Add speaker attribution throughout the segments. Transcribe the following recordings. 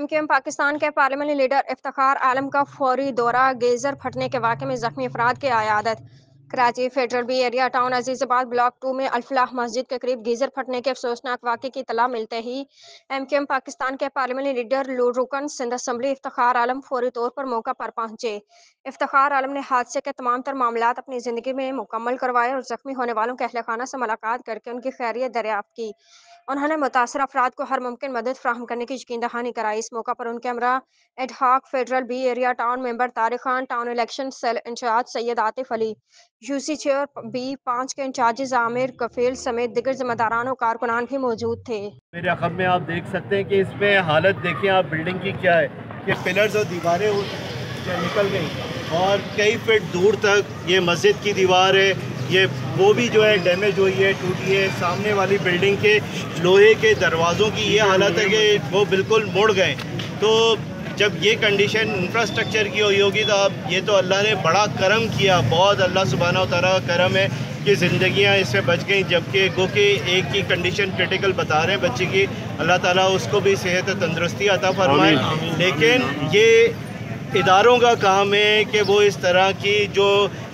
Speaker 1: MQM Pakistan के पार्लियामेंटी leader Iftikhar आलम का फौरी दौरा, गेजर फटने के वाक़े में जख्मी अफराद की अयादत। Karachi federal B area town Azizabad block 2 में अल-फलाह मस्जिद के करीब गीजर फटने के अफसोसनाक वाक़े की इत्तला मिलते ही एमक्यूएम पाकिस्तान के पार्लियामेंटी लीडर रुकन सिंध असम्बली इफ्तिखार आलम फौरी तौर पर मौका पर पहुंचे। इफ्तिखार आलम ने हादसे के तमाम तर मामलात अपनी ज़िंदगी में मुकम्मल करवाए और जख्मी होने वालों के अहल खाना से मुलाकात करके उनकी खैरियत दरियाफ्त की। उन्होंने मुतासर अफराद को हर मुमकिन मदद फ्राहम करने की यकीन दहानी कराई। इस मौका पर उनके हमरा ad hoc federal B area town member Tariq Khan, town election cell in charge Syed Atif Ali, UC chair B 5 के इंचार्ज आमिर कफील समेत दिगर जिम्मेदारान और कारकुनान भी मौजूद थे।
Speaker 2: मेरे अखब में आप देख सकते हैं कि इसमें हालत देखें आप बिल्डिंग की क्या है कि पिलर्स और दीवारें निकल गई और कई फीट दूर तक ये मस्जिद की दीवार है, ये वो भी जो है डैमेज हुई है, टूटी है। सामने वाली बिल्डिंग के लोहे के दरवाज़ों की ये हालत है कि वो बिल्कुल मुड़ गए। तो जब ये कंडीशन इंफ्रास्ट्रक्चर की हुई होगी तो अब ये तो अल्लाह ने बड़ा करम किया, बहुत अल्लाह सुब्हानहू व तआला का करम है कि ज़िंदगियाँ इससे बच गई। जबकि गो कि एक की कंडीशन क्रिटिकल बता रहे हैं बच्चे की, अल्लाह ताला उसको भी सेहत तंदुरुस्ती अता फरमाए। लेकिन ये इदारों का काम है कि वो इस तरह की जो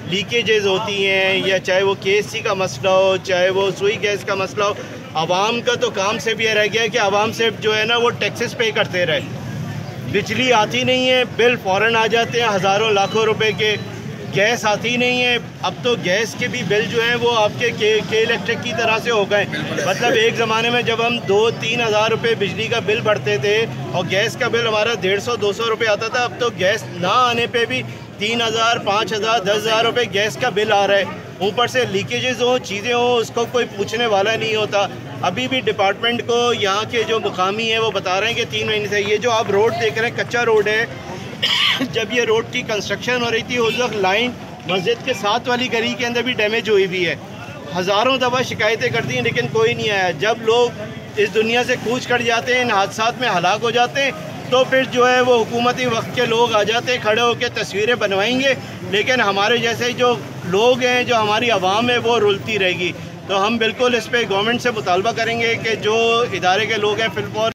Speaker 2: लीकेजेस होती हैं, या चाहे वो केएससी का मसला हो, चाहे वो सुई गैस का मसला हो, आवाम का तो काम सिर्फ ये रह गया है कि आवाम से जो है ना वो टैक्सेस पे करते रहे। बिजली आती नहीं है, बिल फ़ौरन आ जाते हैं हज़ारों लाखों रुपए के। गैस आती नहीं है, अब तो गैस के भी बिल जो हैं वो आपके के इलेक्ट्रिक की तरह से हो गए। मतलब एक ज़माने में जब हम 2-3 हज़ार रुपये बिजली का बिल भरते थे और गैस का बिल हमारा 150-200 रुपये आता था, अब तो गैस ना आने पे भी 3,000, 5,000, 10,000 रुपये गैस का बिल आ रहा है। ऊपर से लीकेजेस हो, चीज़ें हो, उसको कोई पूछने वाला नहीं होता। अभी भी डिपार्टमेंट को यहाँ के जो मुकामी हैं वो बता रहे हैं कि 3 महीने से ये जो आप रोड देख रहे हैं कच्चा रोड है। जब ये रोड की कंस्ट्रक्शन हो रही थी उस वक्त लाइन मस्जिद के साथ वाली गली के अंदर भी डैमेज हुई भी है। हज़ारों दफ़ा शिकायतें कर दी लेकिन कोई नहीं आया। जब लोग इस दुनिया से कूच कर जाते हैं, इन हादसात में हलाक हो जाते हैं, तो फिर जो है वो हुकूमती वक्त के लोग आ जाते हैं, खड़े होकर तस्वीरें बनवाएंगे। लेकिन हमारे जैसे जो लोग हैं, जो हमारी आवाम है, वो रुलती रहेगी। तो हम बिल्कुल इस पर गवर्नमेंट से मुतालबा करेंगे कि जो इदारे के लोग हैं फिलहाल